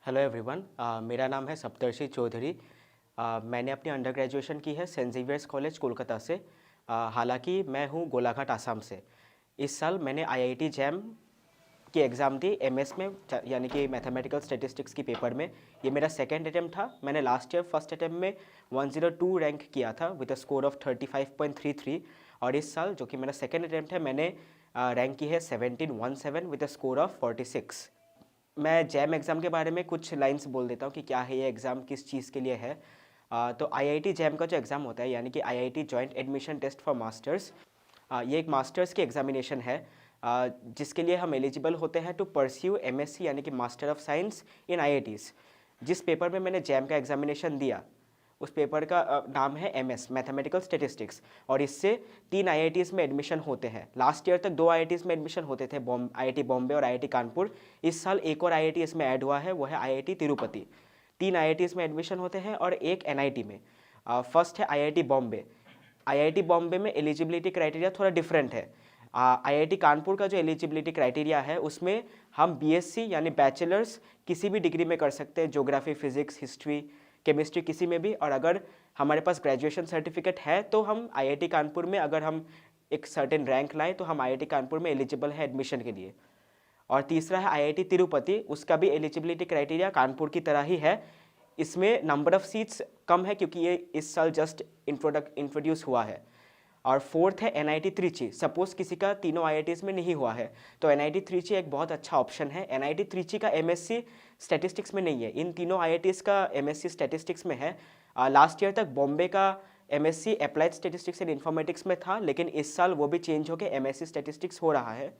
Hello everyone. मेरा नाम है सप्तर्षि चौधरी। मैंने अपनी अंडर ग्रेजुएशन की है सेंट ज़ेवियर्स कॉलेज कोलकाता से। हालांकि मैं हूँ गोलाघाट आसाम से। इस साल मैंने आईआईटी जैम की एग्ज़ाम दी एमएस में, यानी कि मैथमेटिकल स्टैटिस्टिक्स की पेपर में। ये मेरा सेकंड अटेम्प्ट था। मैंने लास्ट ईयर फर्स्ट अटेम्प्ट में 102 रैंक किया था विद अ स्कोर ऑफ 35.33, और इस साल जो कि मेरा सेकंड अटेम्प्ट है मैंने रैंक की है 1717 विद अ स्कोर ऑफ 46। मैं जैम एग्ज़ाम के बारे में कुछ लाइंस बोल देता हूँ कि क्या है ये एग्ज़ाम, किस चीज़ के लिए है। तो आईआईटी जैम का जो एग्ज़ाम होता है, यानी कि IIT joint admission test for masters, ये एक मास्टर्स की एग्जामिनेशन है, जिसके लिए हम एलिजिबल होते हैं टू परस्यू एमएससी यानी कि master of science in IITs. जिस पेपर में मैंने जैम का एग्जामिनेशन दिया उस पेपर का नाम है एमएस मैथमेटिकल स्टैटिस्टिक्स, और इससे 3 आईआईटीज़ में एडमिशन होते हैं। लास्ट ईयर तक 2 आईआईटीज़ में एडमिशन होते थे, आईआईटी बॉम्बे और आईआईटी कानपुर। इस साल एक और आईआईटी इसमें ऐड हुआ है, वो है आईआईटी तिरुपति। 3 आईआईटीज़ में एडमिशन होते हैं और एक एनआईटी में। फर्स्ट है आईआईटी बॉम्बे। आईआईटी बॉम्बे में एलिजिबिलिटी क्राइटेरिया थोड़ा डिफरेंट है। आईआईटी कानपुर का जो एलिजिबिलिटी क्राइटेरिया है उसमें हम बीएससी यानी बैचलर्स किसी भी डिग्री में कर सकते हैं, ज्योग्राफी, फिजिक्स, हिस्ट्री, केमिस्ट्री किसी में भी। और अगर हमारे पास ग्रेजुएशन सर्टिफिकेट है तो हम आईआईटी कानपुर में, अगर हम एक सर्टेन रैंक लाएं तो हम आईआईटी कानपुर में एलिजिबल है एडमिशन के लिए। और तीसरा है आईआईटी तिरुपति। उसका भी एलिजिबिलिटी क्राइटेरिया कानपुर की तरह ही है। इसमें नंबर ऑफ सीट्स कम है क्योंकि ये इस साल जस्ट इंट्रोड्यूस हुआ है। और फोर्थ है एनआईटी त्रिची। सपोज किसी का तीनों आईआईटीज़ में नहीं हुआ है तो एनआईटी त्रिची एक बहुत अच्छा ऑप्शन है। एनआईटी त्रिची का एमएससी स्टैटिस्टिक्स में नहीं है, इन तीनों आईआईटीज़ का एमएससी स्टैटिस्टिक्स में है। लास्ट ईयर तक बॉम्बे का MSc applied statistics and informatics में था, लेकिन इस साल वो भी चेंज होकर एमएससी स्टैटिस्टिक्स हो रहा है।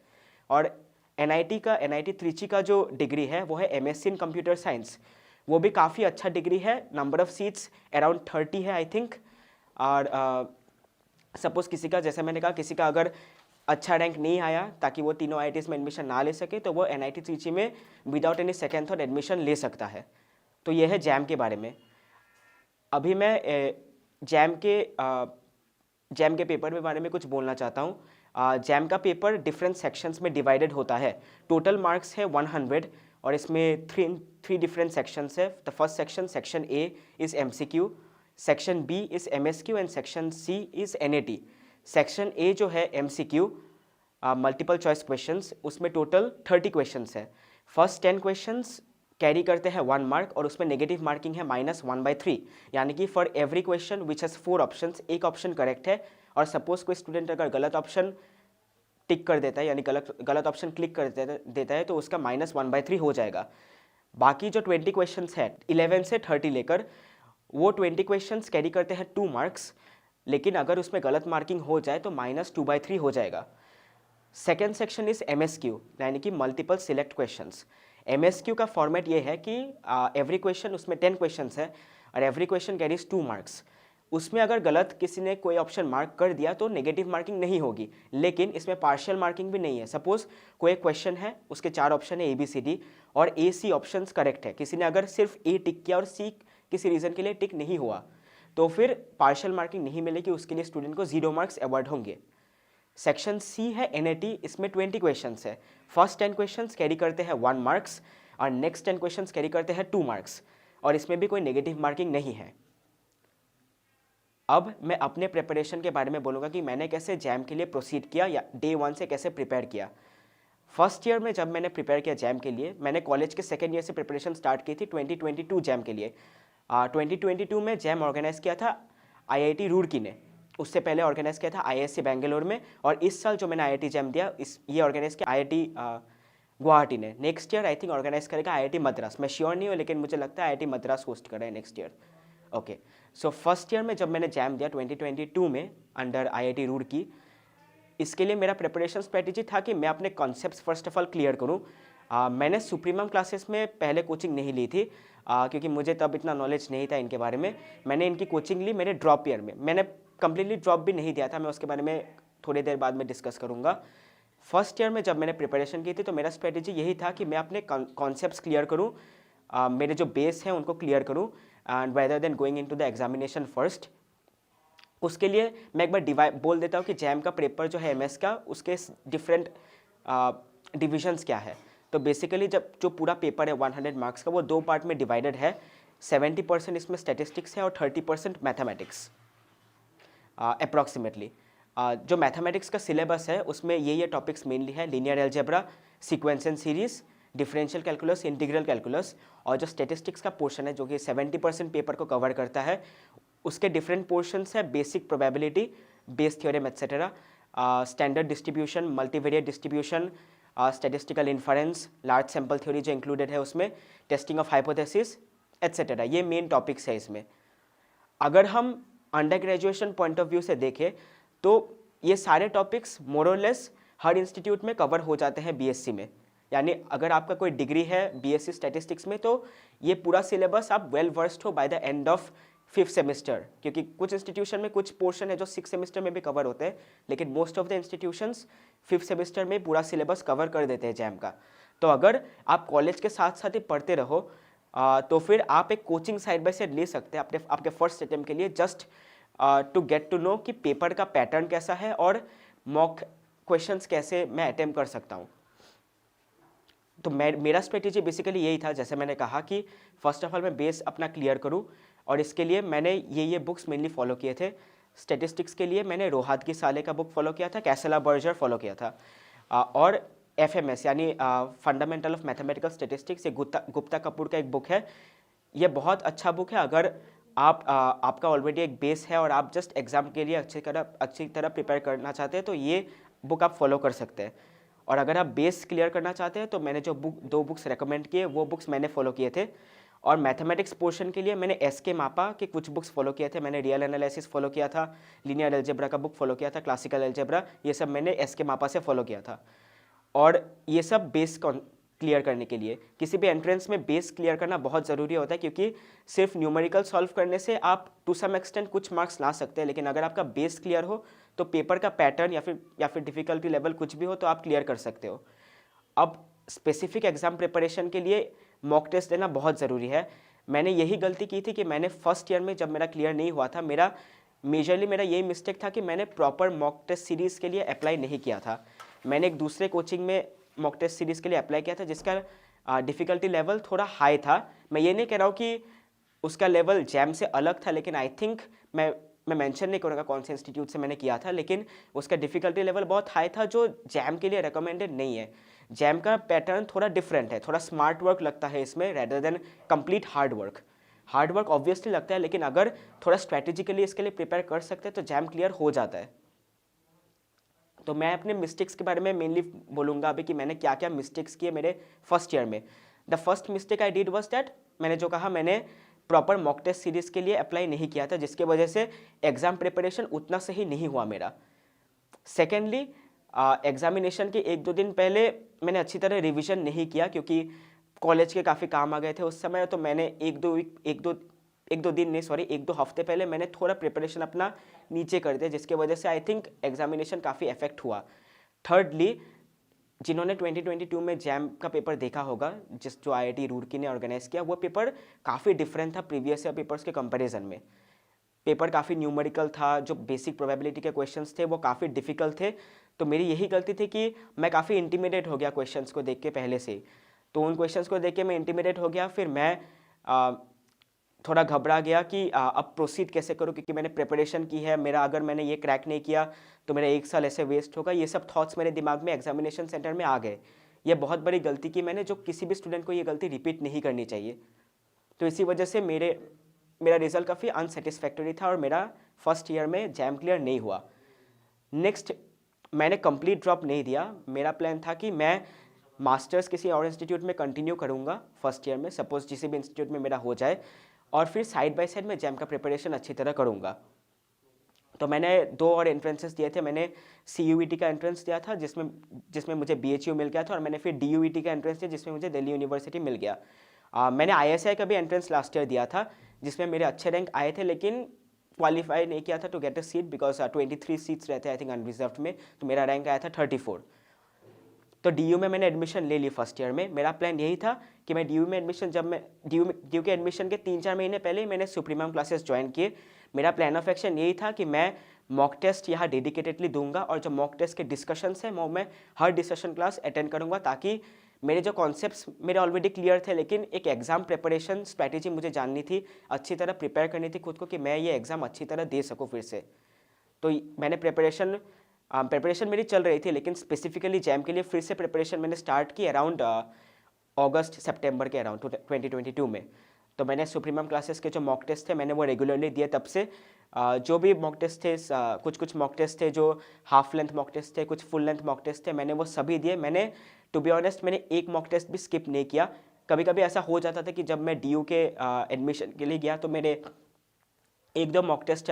और एनआईटी त्रिची का जो डिग्री है वो है एमएससी इन कंप्यूटर साइंस। वो भी काफ़ी अच्छा डिग्री है। नंबर ऑफ सीट्स अराउंड 30 है आई थिंक। और सपोज किसी का, जैसे मैंने कहा, किसी का अगर अच्छा रैंक नहीं आया ताकि वो तीनों आईआईटीज़ में एडमिशन ना ले सके तो वो एनआईटी त्रिची में without any second third admission ले सकता है। तो ये है जैम के बारे में। अभी मैं जैम के पेपर के बारे में कुछ बोलना चाहता हूँ। जैम का पेपर डिफरेंट सेक्शंस में डिवाइडेड होता है। टोटल मार्क्स है 100 और इसमें थ्री डिफरेंट सेक्शंस है। The first section A is MCQ, section B is MSQ and section C is NAT. Section A जो है एमसीक्यू, मल्टीपल चॉइस क्वेश्चंस, उसमें टोटल 30 क्वेश्चंस है। फर्स्ट 10 क्वेश्चंस कैरी करते हैं 1 मार्क और उसमें नेगेटिव मार्किंग है -1/3, यानी कि for every question which has 4 options एक ऑप्शन करेक्ट है। और सपोज कोई स्टूडेंट अगर गलत ऑप्शन टिक कर देता है, यानी गलत ऑप्शन क्लिक कर देता है तो उसका -1/3 हो जाएगा। बाकी जो 20 क्वेश्चंस है 11 से 30 लेकर, वो 20 क्वेश्चंस कैरी करते हैं 2 मार्क्स, लेकिन अगर उसमें गलत मार्किंग हो जाए तो -2/3 हो जाएगा। सेकेंड सेक्शन इज एमएसक्यू, यानी कि मल्टीपल सिलेक्ट क्वेश्चंस। एमएसक्यू का फॉर्मेट ये है कि एवरी क्वेश्चन, उसमें 10 क्वेश्चंस है और एवरी क्वेश्चन कैरीज 2 मार्क्स। उसमें अगर गलत किसी ने कोई ऑप्शन मार्क कर दिया तो नेगेटिव मार्किंग नहीं होगी, लेकिन इसमें पार्शियल मार्किंग भी नहीं है। सपोज कोई क्वेश्चन है, उसके 4 ऑप्शन है ABCD और AC ऑप्शन करेक्ट है, किसी ने अगर सिर्फ A टिक किया और C किसी रीज़न के लिए टिक नहीं हुआ तो फिर पार्शियल मार्किंग नहीं मिलेगी, उसके लिए स्टूडेंट को 0 मार्क्स अवॉर्ड होंगे। सेक्शन सी है एनएटी, इसमें 20 क्वेश्चंस है। फर्स्ट 10 क्वेश्चंस कैरी करते हैं 1 मार्क्स और नेक्स्ट 10 क्वेश्चंस कैरी करते हैं 2 मार्क्स, और इसमें भी कोई नेगेटिव मार्किंग नहीं है। अब मैं अपने प्रिपरेशन के बारे में बोलूँगा कि मैंने कैसे जैम के लिए प्रोसीड किया या डे 1 से कैसे प्रिपेयर किया। फर्स्ट ईयर में जब मैंने प्रिपेयर किया जैम के लिए, मैंने कॉलेज के सेकेंड ईयर से प्रिपरेशन स्टार्ट की थी 2022 जैम के लिए। 2022 में जैम ऑर्गेनाइज किया था आईआईटी रुड़की ने, उससे पहले ऑर्गेनाइज किया था आईआईएससी बेंगलोर में, और इस साल जो मैंने आईआईटी जैम दिया ये ऑर्गेनाइज किया आईआईटी गुवाहाटी ने। Next year I think organize करेगा आईआईटी मद्रास, मैं श्योर नहीं हूँ लेकिन मुझे लगता है आईआईटी मद्रास होस्ट कर रहा है next year. Okay, so first year में जब मैंने जैम दिया 2022 में अंडर आईआईटी रुड़की, इसके लिए मेरा प्रिपरेशन स्ट्रेटेजी था कि मैं अपने concepts first of all clear करूँ। मैंने सुप्रीमम क्लासेस में पहले कोचिंग नहीं ली थी क्योंकि मुझे तब इतना नॉलेज नहीं था इनके बारे में। मैंने इनकी कोचिंग ली मेरे ड्रॉप ईयर में, मैंने कंप्लीटली ड्रॉप भी नहीं दिया था, मैं उसके बारे में थोड़ी देर बाद में डिस्कस करूँगा। फर्स्ट ईयर में जब मैंने प्रिपरेशन की थी तो मेरा स्ट्रेटेजी यही था कि मैं अपने कॉन्सेप्ट्स क्लियर करूँ, मेरे जो बेस हैं उनको क्लियर करूँ, and rather than going into the examination first. उसके लिए मैं एक बार बोल देता हूँ कि जैम का पेपर जो है एमएस का, उसके डिफरेंट डिविजन्स क्या है। तो बेसिकली जब जो पूरा पेपर है 100 मार्क्स का वो 2 पार्ट में डिवाइडेड है। 70% इसमें स्टैटिस्टिक्स है और 30% मैथमेटिक्स अप्रॉक्सीमेटली। जो मैथमेटिक्स का सिलेबस है उसमें ये टॉपिक्स मेनली है, linear algebra, sequence and series, differential calculus, integral calculus. और जो स्टैटिस्टिक्स का पोर्शन है जो कि 70% पेपर को कवर करता है, उसके डिफरेंट पोर्शंस है, basic probability, Bayes theorem etcetera, standard distribution, multivariate distribution, statistical inference, large sample theory जो इंक्लूडेड है उसमें, टेस्टिंग ऑफ हाइपोथेसिस एट्सेट्रा। ये मेन टॉपिक्स है इसमें। अगर हम under graduation point of view से देखें तो ये सारे टॉपिक्स मोर और लेस हर इंस्टीट्यूट में कवर हो जाते हैं बीएससी में। यानी अगर आपका कोई डिग्री है बीएससी स्टैटिस्टिक्स में तो ये पूरा सिलेबस आप वेल वर्स्ड हो by the end of 5th semester, क्योंकि कुछ इंस्टीट्यूशन में कुछ पोर्शन है जो 6th सेमेस्टर में भी कवर होते हैं, लेकिन most of the institutions 5th semester में पूरा सिलेबस कवर कर देते हैं जैम का। तो अगर आप कॉलेज के साथ साथ ही पढ़ते रहो तो फिर आप एक कोचिंग साइड बाय साइड ले सकते हैं आपके फर्स्ट अटेम्प्ट के लिए, just to get to know कि पेपर का पैटर्न कैसा है और मॉक क्वेश्चंस कैसे मैं अटेम्प्ट कर सकता हूँ। तो मेरा स्ट्रेटेजी बेसिकली यही था, जैसे मैंने कहा कि फर्स्ट ऑफ ऑल मैं बेस अपना क्लियर करूँ, और इसके लिए मैंने ये बुक्स मेनली फॉलो किए थे। स्टैटिस्टिक्स के लिए मैंने रोहातगी साले का बुक फॉलो किया था, कैसला बर्जर फॉलो किया था, और FMS यानी फंडामेंटल ऑफ मैथमेटिकल स्टैटिस्टिक्स, ये गुप्ता कपूर का एक बुक है। ये बहुत अच्छा बुक है अगर आपका ऑलरेडी एक बेस है और आप जस्ट एग्जाम के लिए अच्छी तरह प्रिपेयर करना चाहते हैं तो ये बुक आप फॉलो कर सकते हैं। और अगर आप बेस क्लियर करना चाहते हैं तो मैंने जो 2 बुक्स रेकमेंड किए वो बुक्स मैंने फॉलो किए थे। और मैथमेटिक्स पोर्शन के लिए मैंने SK मापा के कुछ बुक्स फॉलो किए थे। मैंने रियल एनालिसिस फॉलो किया था, लीनियर अलजेब्रा का बुक फॉलो किया था, क्लासिकल अलजेब्रा, ये सब मैंने SK मापा से फॉलो किया था। और ये सब बेस क्लियर करने के लिए, किसी भी एंट्रेंस में बेस क्लियर करना बहुत ज़रूरी होता है, क्योंकि सिर्फ न्यूमेरिकल सॉल्व करने से आप टू सम एक्सटेंट कुछ मार्क्स ला सकते हैं, लेकिन अगर आपका बेस क्लियर हो तो पेपर का पैटर्न या फिर डिफ़िकल्टी लेवल कुछ भी हो तो आप क्लियर कर सकते हो। अब स्पेसिफिक एग्जाम प्रिपरेशन के लिए मॉक टेस्ट देना बहुत ज़रूरी है। मैंने यही गलती की थी कि मैंने फर्स्ट ईयर में जब मेरा क्लियर नहीं हुआ था, मेरा यही मिस्टेक था कि मैंने प्रॉपर मॉक टेस्ट सीरीज़ के लिए अप्लाई नहीं किया था। मैंने एक दूसरे कोचिंग में मॉक टेस्ट सीरीज़ के लिए अप्लाई किया था जिसका डिफ़िकल्टी लेवल थोड़ा हाई था। मैं ये नहीं कह रहा हूँ कि उसका लेवल जैम से अलग था, लेकिन आई थिंक मैं मेंशन नहीं करूँगा कौन से इंस्टीट्यूट से मैंने किया था, लेकिन उसका डिफ़िकल्टी लेवल बहुत हाई था जो जैम के लिए रिकमेंडेड नहीं है। जैम का पैटर्न थोड़ा डिफरेंट है, थोड़ा स्मार्ट वर्क लगता है इसमें rather than complete hard work obviously लगता है, लेकिन अगर थोड़ा स्ट्रैटेजिकली इसके लिए प्रिपेयर कर सकते हैं तो जैम क्लियर हो जाता है। तो मैं अपने मिस्टेक्स के बारे में मेनली बोलूँगा अभी कि मैंने क्या क्या मिस्टेक्स किए मेरे फर्स्ट ईयर में। The first mistake I did was that मैंने जो कहा, मैंने प्रॉपर मॉक टेस्ट सीरीज़ के लिए अप्लाई नहीं किया था, जिसके वजह से एग्ज़ाम प्रिपरेशन उतना सही नहीं हुआ मेरा। सेकेंडली, एग्जामिनेशन के 1-2 दिन पहले मैंने अच्छी तरह रिवीजन नहीं किया, क्योंकि कॉलेज के काफ़ी काम आ गए थे उस समय। तो मैंने एक दो हफ्ते पहले मैंने थोड़ा प्रिपरेशन अपना नीचे कर दिया, जिसके वजह से आई थिंक एग्जामिनेशन काफ़ी इफेक्ट हुआ। थर्डली, जिन्होंने 2022 में जैम का पेपर देखा होगा, जो IIT रुड़की ने ऑर्गेनाइज किया, वो पेपर काफ़ी डिफरेंट था प्रीवियस ईयर पेपर्स के कंपैरिजन में। पेपर काफ़ी न्यूमेरिकल था, जो बेसिक प्रोबेबिलिटी के क्वेश्चंस थे वो काफ़ी डिफ़िकल्ट थे। तो मेरी यही गलती थी कि मैं काफ़ी इंटिमिडेट हो गया क्वेश्चंस को देख के पहले से। तो उन क्वेश्चंस को देख के मैं इंटिमिडेट हो गया, फिर मैं थोड़ा घबरा गया कि अब प्रोसीड कैसे करूं, क्योंकि मैंने प्रिपरेशन की है, अगर मैंने ये क्रैक नहीं किया तो मेरा 1 साल ऐसे वेस्ट होगा। ये सब थॉट्स मेरे दिमाग में एग्जामिनेशन सेंटर में आ गए। ये बहुत बड़ी गलती की मैंने, जो किसी भी स्टूडेंट को ये गलती रिपीट नहीं करनी चाहिए। तो इसी वजह से मेरा रिजल्ट काफ़ी अनसेटिस्फैक्टरी था और मेरा फर्स्ट ईयर में जैम क्लियर नहीं हुआ। नेक्स्ट, मैंने कंप्लीट ड्रॉप नहीं दिया। मेरा प्लान था कि मैं मास्टर्स किसी और इंस्टीट्यूट में कंटिन्यू करूँगा फर्स्ट ईयर में, सपोज किसी भी इंस्टीट्यूट में मेरा हो जाए, और फिर साइड बाय साइड मैं जैम का प्रिपरेशन अच्छी तरह करूँगा। तो मैंने 2 और एंट्रेंसेस दिए थे। मैंने CUET का एंट्रेंस दिया था जिसमें मुझे BHU मिल गया था, और मैंने फिर DUET का एंट्रेंस दिया जिसमें मुझे दिल्ली यूनिवर्सिटी मिल गया। मैंने ISI का भी एंट्रेंस लास्ट ईयर दिया था जिसमें मेरे अच्छे रैंक आए थे, लेकिन क्वालिफाई नहीं किया था to get a seat, because 23 seats रहते हैं आई थिंक अनरिजर्व्ड में, तो मेरा रैंक आया था 34। तो DU में मैंने एडमिशन ले ली फर्स्ट ईयर में। मेरा प्लान यही था कि मैं DU में एडमिशन, जब मैं DU के एडमिशन के 3-4 महीने पहले ही मैंने सुप्रीमम क्लासेस ज्वाइन किए। मेरा प्लान ऑफ एक्शन यही था कि मैं मॉक टेस्ट यहाँ डेडिकेटेडली दूंगा, और जो मॉक टेस्ट के डिस्कशंस हैं वो मैं हर डिस्कशन क्लास अटेंड करूँगा, ताकि मेरे जो कॉन्सेप्ट्स मेरे ऑलरेडी क्लियर थे, लेकिन एक एग्ज़ाम प्रिपरेशन स्ट्रैटेजी मुझे जाननी थी, अच्छी तरह प्रिपेयर करनी थी खुद को कि मैं ये एग्ज़ाम अच्छी तरह दे सकूँ फिर से। तो मैंने प्रिपरेशन मेरी चल रही थी, लेकिन स्पेसिफिकली जैम के लिए फिर से प्रिपरेशन मैंने स्टार्ट की अराउंड अगस्त सितंबर के अराउंड 2022 में। तो मैंने सुप्रीमम क्लासेस के जो मॉक टेस्ट थे मैंने वो रेगुलरली दिए तब से। जो भी मॉक टेस्ट थे, कुछ मॉक टेस्ट थे जो हाफ लेंथ मॉक टेस्ट थे, कुछ फुल लेंथ मॉक टेस्ट थे, मैंने वो सभी दिए। मैंने टू बी ऑनेस्ट मैंने एक मॉक टेस्ट भी स्किप नहीं किया। कभी कभी ऐसा हो जाता था कि जब मैं DU के एडमिशन के लिए गया तो मेरे एक दो मॉक टेस्ट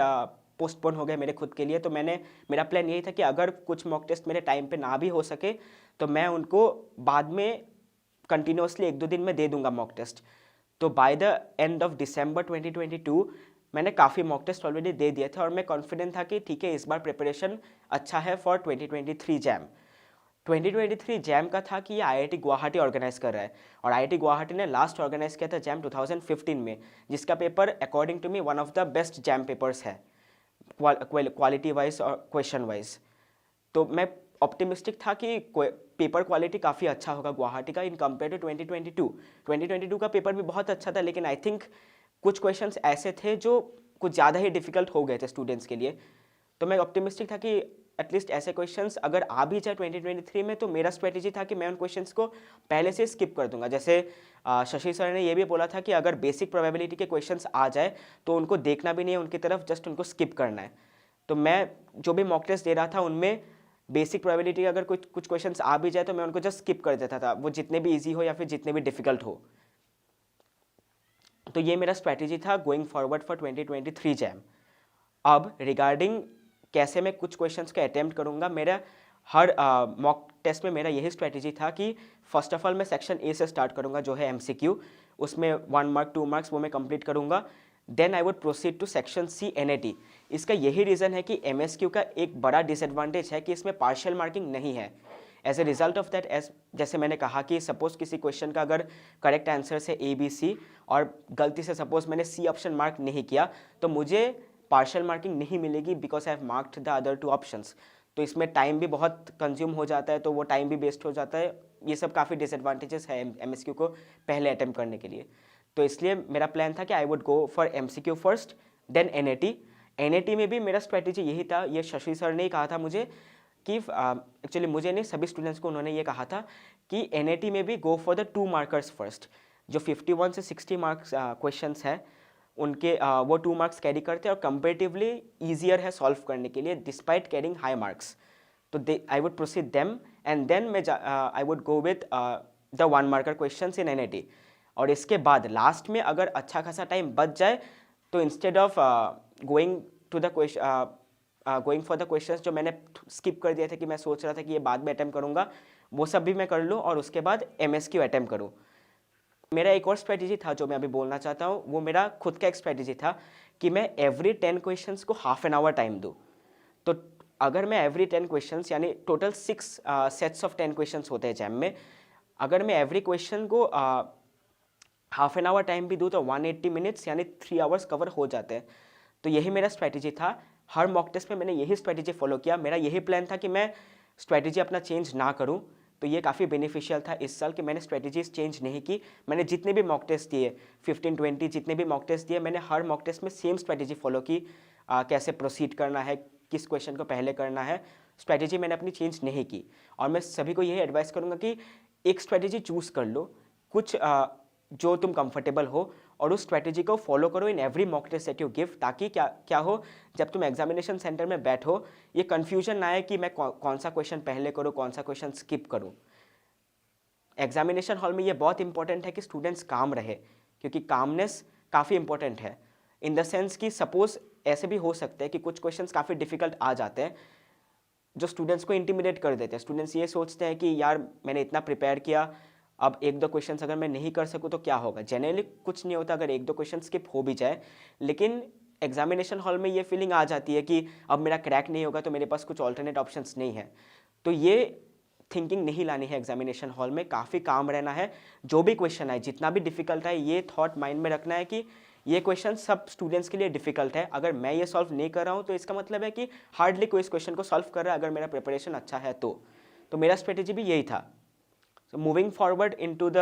पोस्टपोन हो गए मेरे खुद के लिए। तो मेरा प्लान यही था कि अगर कुछ मॉक टेस्ट मेरे टाइम पे ना भी हो सके तो मैं उनको बाद में कंटिन्यूसली 1-2 दिन में दे दूंगा मॉक टेस्ट। तो by the end of December 2022 मैंने काफ़ी मॉक टेस्ट ऑलरेडी दे दिए थे और मैं कॉन्फिडेंट था कि ठीक है इस बार प्रिपरेशन अच्छा है फॉर 2023 जैम। 2023 जैम का था कि ये IIT गुवाहाटी ऑर्गेनाइज कर रहा है, और IIT गुवाहाटी ने लास्ट ऑर्गेनाइज किया था जैम 2015 में, जिसका paper according to me one of the best JAM papers है क्वालिटी वाइज और क्वेश्चन वाइज। तो मैं ऑप्टिमिस्टिक था कि पेपर क्वालिटी काफ़ी अच्छा होगा गुवाहाटी का इन कंपेयर टू 2022 का पेपर भी बहुत अच्छा था, लेकिन आई थिंक कुछ क्वेश्चंस ऐसे थे जो कुछ ज़्यादा ही डिफिकल्ट हो गए थे स्टूडेंट्स के लिए। तो मैं ऑप्टिमिस्टिक था कि एटलीस्ट ऐसे क्वेश्चंस अगर आ भी जाए 2023 में, तो मेरा स्ट्रेटेजी था कि मैं उन क्वेश्चंस को पहले से स्किप कर दूंगा। जैसे शशि सर ने ये भी बोला था कि अगर बेसिक प्रोबेबिलिटी के क्वेश्चंस आ जाए तो उनको देखना भी नहीं है उनकी तरफ, जस्ट उनको स्किप करना है। तो मैं जो भी मॉक टेस्ट दे रहा था उनमें बेसिक प्रोबेबिलिटी अगर कुछ क्वेश्चंस आ भी जाए तो मैं उनको जस्ट स्किप कर देता था, वो जितने भी ईजी हो या फिर जितने भी डिफिकल्ट हो। तो ये मेरा स्ट्रैटेजी था गोइंग फॉरवर्ड फॉर 2023 जैम। अब रिगार्डिंग कैसे मैं कुछ क्वेश्चंस का अटेम्प्ट करूंगा, मेरा हर मॉक टेस्ट में मेरा यही स्ट्रैटेजी था कि फर्स्ट ऑफ ऑल मैं सेक्शन ए से स्टार्ट करूंगा जो है MCQ, उसमें 1 मार्क 2 मार्क्स वो मैं कंप्लीट करूंगा। Then I would proceed to section C NAT। इसका यही रीज़न है कि MSQ का एक बड़ा डिसएडवांटेज है कि इसमें पार्शियल मार्किंग नहीं है। As a result of that, जैसे मैंने कहा कि सपोज किसी क्वेश्चन का अगर करेक्ट आंसर से ABC और गलती से सपोज मैंने C ऑप्शन मार्क नहीं किया तो मुझे पार्शियल मार्किंग नहीं मिलेगी because I have marked the other 2 options. तो इसमें टाइम भी बहुत कंज्यूम हो जाता है, तो वो टाइम भी वेस्ट हो जाता है। ये सब काफ़ी डिसएडवांटेजेस है MSQ को पहले अटेम्प्ट करने के लिए। तो इसलिए मेरा प्लान था कि I would go for MCQ first then NAT में भी मेरा स्ट्रैटेजी यही था। ये शशि सर ने ही कहा था मुझे कि एक्चुअली मुझे नहीं, सभी स्टूडेंट्स को उन्होंने ये कहा था कि NAT में भी go for the 2 markers first. जो 51 से 60 मार्क्स क्वेश्चंस हैं उनके वो 2 मार्क्स कैरी करते हैं और कंपेरेटिवली ईजियर है सॉल्व करने के लिए डिस्पाइट कैरिंग हाई मार्क्स। तो I would proceed them and then I would go with the 1 marker questions in NAT। और इसके बाद लास्ट में अगर अच्छा खासा टाइम बच जाए तो instead of going for the questions जो मैंने स्किप कर दिए थे कि मैं सोच रहा था कि ये बाद में अटेम्प्ट करूँगा, वो सब भी मैं कर लूँ और उसके बाद MSQ अटेम्प्ट करूँ। मेरा एक और स्ट्रैटेजी था जो मैं अभी बोलना चाहता हूँ, वो मेरा खुद का एक स्ट्रैटेजी था कि मैं एवरी 10 क्वेश्चंस को हाफ एन आवर टाइम दूँ। तो अगर मैं एवरी 10 क्वेश्चंस यानी टोटल 6 सेट्स ऑफ 10 क्वेश्चंस होते हैं जैम में, अगर मैं एवरी क्वेश्चन को हाफ एन आवर टाइम भी दूँ तो 180 मिनट्स यानी 3 आवर्स कवर हो जाते हैं। तो यही मेरा स्ट्रैटेजी था। हर मॉक टेस्ट में मैंने यही स्ट्रैटेजी फॉलो किया। मेरा यही प्लान था कि मैं स्ट्रैटेजी अपना चेंज ना करूँ। तो ये काफ़ी बेनिफिशियल था इस साल कि मैंने स्ट्रैटेजीज चेंज नहीं की। मैंने जितने भी मॉक टेस्ट दिए 15-20 जितने भी मॉक टेस्ट दिए, मैंने हर मॉक टेस्ट में सेम स्ट्रैटेजी फॉलो की। कैसे प्रोसीड करना है, किस क्वेश्चन को पहले करना है, स्ट्रैटेजी मैंने अपनी चेंज नहीं की। और मैं सभी को यही एडवाइस करूँगा कि एक स्ट्रैटेजी चूज़ कर लो, कुछ जो तुम कंफर्टेबल हो, और उस स्ट्रैटेजी को फॉलो करो in every mock test that you give, ताकि क्या हो जब तुम एग्जामिनेशन सेंटर में बैठो ये कन्फ्यूजन ना आए कि मैं कौन सा क्वेश्चन पहले करूँ, कौन सा क्वेश्चन स्किप करूँ। एग्जामिनेशन हॉल में ये बहुत इंपॉर्टेंट है कि स्टूडेंट्स काम रहे, क्योंकि कामनेस काफ़ी इंपॉर्टेंट है इन द सेंस कि सपोज ऐसे भी हो सकते हैं कि कुछ क्वेश्चंस काफ़ी डिफिकल्ट आ जाते हैं जो स्टूडेंट्स को इंटिमिडेट कर देते हैं। स्टूडेंट्स ये सोचते हैं कि यार मैंने इतना प्रिपेयर किया, अब 1-2 क्वेश्चंस अगर मैं नहीं कर सकूँ तो क्या होगा। जनरली कुछ नहीं होता अगर 1-2 क्वेश्चन स्किप हो भी जाए, लेकिन एग्जामिनेशन हॉल में ये फीलिंग आ जाती है कि अब मेरा क्रैक नहीं होगा तो मेरे पास कुछ ऑल्टरनेट ऑप्शंस नहीं है। तो ये थिंकिंग नहीं लानी है एग्जामिनेशन हॉल में, काफ़ी काम रहना है। जो भी क्वेश्चन आए, जितना भी डिफिकल्ट है, ये थॉट माइंड में रखना है कि ये क्वेश्चन सब स्टूडेंट्स के लिए डिफिकल्ट है। अगर मैं ये सॉल्व नहीं कर रहा हूँ तो इसका मतलब है कि हार्डली कोई इस क्वेश्चन को सॉल्व कर रहा है अगर मेरा प्रिपरेशन अच्छा है तो मेरा स्ट्रेटेजी भी यही था। So moving forward into the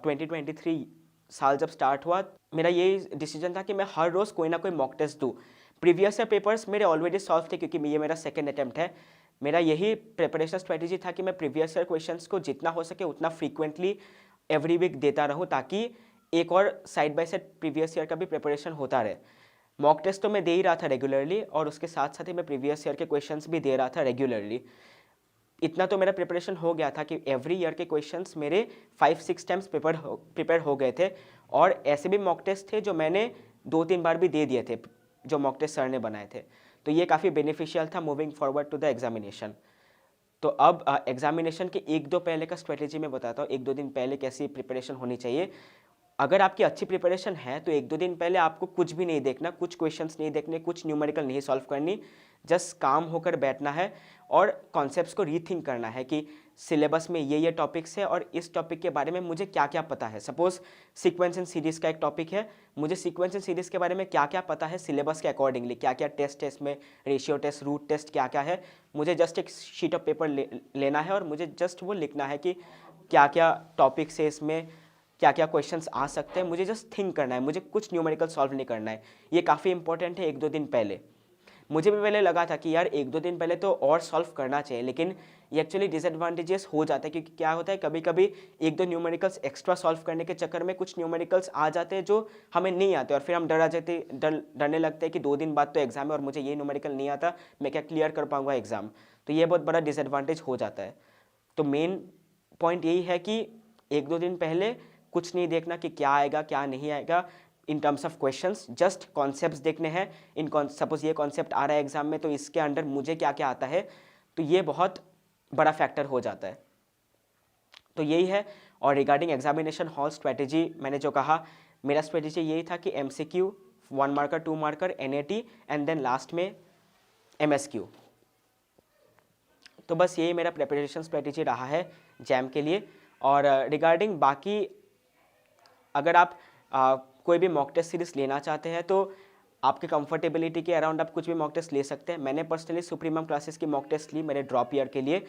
2023 साल जब स्टार्ट हुआ, मेरा यही डिसीजन था कि मैं हर रोज़ कोई ना कोई मॉक टेस्ट दूँ। प्रीवियस ईयर पेपर्स मेरे ऑलरेडी सॉल्व थे क्योंकि ये मेरा सेकेंड अटैम्प्ट है। मेरा यही प्रिपरेशन स्ट्रेटेजी था कि मैं प्रीवियस ईयर क्वेश्चंस को जितना हो सके उतना फ्रीक्वेंटली एवरी वीक देता रहूँ, ताकि एक और side by side previous year का भी प्रिपरेशन होता रहे। मॉक टेस्ट तो मैं दे ही रहा था रेगुलरली, और उसके साथ साथ ही मैं प्रीवियस ईयर के क्वेश्चंस भी दे रहा था रेगुलरली। इतना तो मेरा प्रिपरेशन हो गया था कि एवरी ईयर के क्वेश्चंस मेरे 5-6 टाइम्स प्रिपेयर हो गए थे, और ऐसे भी मॉक टेस्ट थे जो मैंने 2-3 बार भी दे दिए थे, जो मॉक टेस्ट सर ने बनाए थे। तो ये काफ़ी बेनिफिशियल था moving forward to the examination. तो अब एग्जामिनेशन के 1-2 पहले का स्ट्रेटेजी मैं बताता हूँ, 1-2 दिन पहले कैसी प्रिपरेशन होनी चाहिए। अगर आपकी अच्छी प्रिपरेशन है तो 1-2 दिन पहले आपको कुछ भी नहीं देखना, कुछ क्वेश्चंस नहीं देखने, कुछ न्यूमेरिकल नहीं सॉल्व करनी, जस्ट काम होकर बैठना है और कॉन्सेप्ट्स को रीथिंक करना है कि सिलेबस में ये टॉपिक्स है और इस टॉपिक के बारे में मुझे क्या क्या पता है। सपोज सीक्वेंस एंड सीरीज़ का एक टॉपिक है, मुझे सीक्वेंस एंड सीरीज़ के बारे में क्या क्या पता है सिलेबस के अकॉर्डिंगली, क्या क्या टेस्ट है इसमें, रेशियो टेस्ट, रूट टेस्ट क्या क्या है, मुझे जस्ट एक शीट ऑफ पेपर लेना है और मुझे जस्ट वो लिखना है कि क्या क्या टॉपिक्स है इसमें, क्या क्या क्वेश्चंस आ सकते हैं, मुझे जस्ट थिंक करना है, मुझे कुछ न्यूमेरिकल सॉल्व नहीं करना है। ये काफ़ी इंपॉर्टेंट है 1-2 दिन पहले। मुझे भी पहले लगा था कि यार 1-2 दिन पहले तो और सॉल्व करना चाहिए, लेकिन ये एक्चुअली डिसएडवांटेजेस हो जाता है, क्योंकि क्या होता है कभी कभी 1-2 न्यूमेरिकल्स एक्स्ट्रा सॉल्व करने के चक्कर में कुछ न्यूमेरिकल्स आ जाते हैं जो हमें नहीं आते, और फिर हम डरने लगते हैं कि 2 दिन बाद तो एग्जाम है और मुझे ये न्यूमेरिकल नहीं आता, मैं क्या क्लियर कर पाऊंगा एग्जाम। तो ये बहुत बड़ा डिसएडवांटेज हो जाता है। तो मेन पॉइंट यही है कि 1-2 दिन पहले कुछ नहीं देखना कि क्या आएगा क्या नहीं आएगा in terms of questions, just concepts देखने हैं। सपोज ये कॉन्सेप्ट आ रहा है एग्जाम में, तो इसके अंडर मुझे क्या क्या आता है, तो ये बहुत बड़ा फैक्टर हो जाता है। तो यही है। और रिगार्डिंग एग्जामिनेशन हॉल स्ट्रेटेजी, मैंने जो कहा, मेरा स्ट्रेटेजी यही था कि MCQ 1 marker 2 marker NAT and then last में MSQ। तो बस यही मेरा प्रिपरेशन स्ट्रेटेजी रहा है जैम के लिए। और रिगार्डिंग बाकी, अगर आप कोई भी मॉक टेस्ट सीरीज लेना चाहते हैं तो आपके कंफर्टेबिलिटी के अराउंड आप कुछ भी मॉक टेस्ट ले सकते हैं। मैंने पर्सनली सुप्रीमम क्लासेस की मॉक टेस्ट ली मेरे ड्रॉप ईयर के लिए,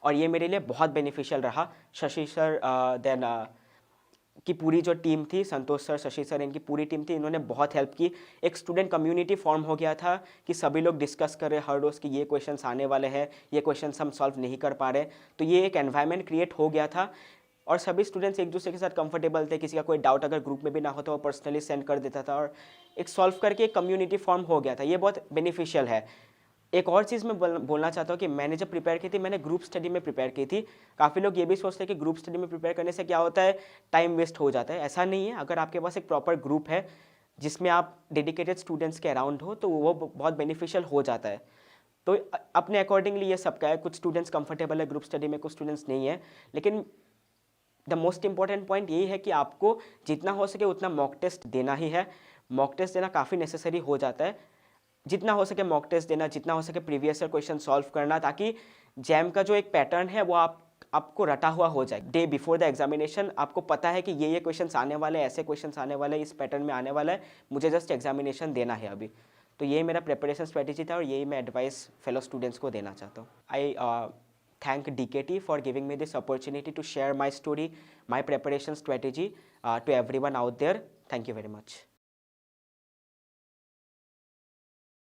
और ये मेरे लिए बहुत बेनिफिशियल रहा। शशि सर देन की पूरी जो टीम थी, संतोष सर, शशि सर, इनकी पूरी टीम थी, इन्होंने बहुत हेल्प की। एक स्टूडेंट कम्युनिटी फॉर्म हो गया था कि सभी लोग डिस्कस कर रहे हर रोज़ कि ये क्वेश्चंस आने वाले हैं, ये क्वेश्चंस हम सॉल्व नहीं कर पा रहे। तो ये एक एनवायरनमेंट क्रिएट हो गया था, और सभी स्टूडेंट्स एक दूसरे के साथ कंफर्टेबल थे। किसी का कोई डाउट अगर ग्रुप में भी ना हो तो वो पर्सनली सेंड कर देता था, और एक सॉल्व करके एक कम्युनिटी फॉर्म हो गया था। ये बहुत बेनिफिशियल है। एक और चीज़ मैं बोलना चाहता हूँ कि मैंने जब प्रिपेयर की थी, मैंने ग्रुप स्टडी में प्रिपेयर की थी। काफ़ी लोग ये भी सोचते हैं कि ग्रुप स्टडी में प्रिपेयर करने से क्या होता है, टाइम वेस्ट हो जाता है। ऐसा नहीं है। अगर आपके पास एक प्रॉपर ग्रुप है जिसमें आप डेडिकेटेड स्टूडेंट्स के अराउंड हो, तो वो बहुत बेनिफिशियल हो जाता है। तो अपने अकॉर्डिंगली ये सबका है। कुछ स्टूडेंट्स कंफर्टेबल है ग्रुप स्टडी में, कुछ स्टूडेंट्स नहीं है। लेकिन द मोस्ट इंपॉर्टेंट पॉइंट यही है कि आपको जितना हो सके उतना मॉक टेस्ट देना ही है। मॉक टेस्ट देना काफ़ी नेसेसरी हो जाता है। जितना हो सके मॉक टेस्ट देना, जितना हो सके प्रीवियस ईयर क्वेश्चन सॉल्व करना, ताकि जैम का जो एक पैटर्न है वो आपको रटा हुआ हो जाए। डे बिफोर द एग्जामिनेशन आपको पता है कि ये क्वेश्चंस आने वाले हैं, ऐसे क्वेश्चंस आने वाले हैं, इस पैटर्न में आने वाला है, मुझे जस्ट एग्जामिनेशन देना है अभी। तो ये मेरा प्रिपरेशन स्ट्रेटेजी था, और यही मैं एडवाइस फेलो स्टूडेंट्स को देना चाहता हूँ। आई thank DKT for giving me this opportunity to share my story, my preparation strategy to everyone out there. Thank you very much.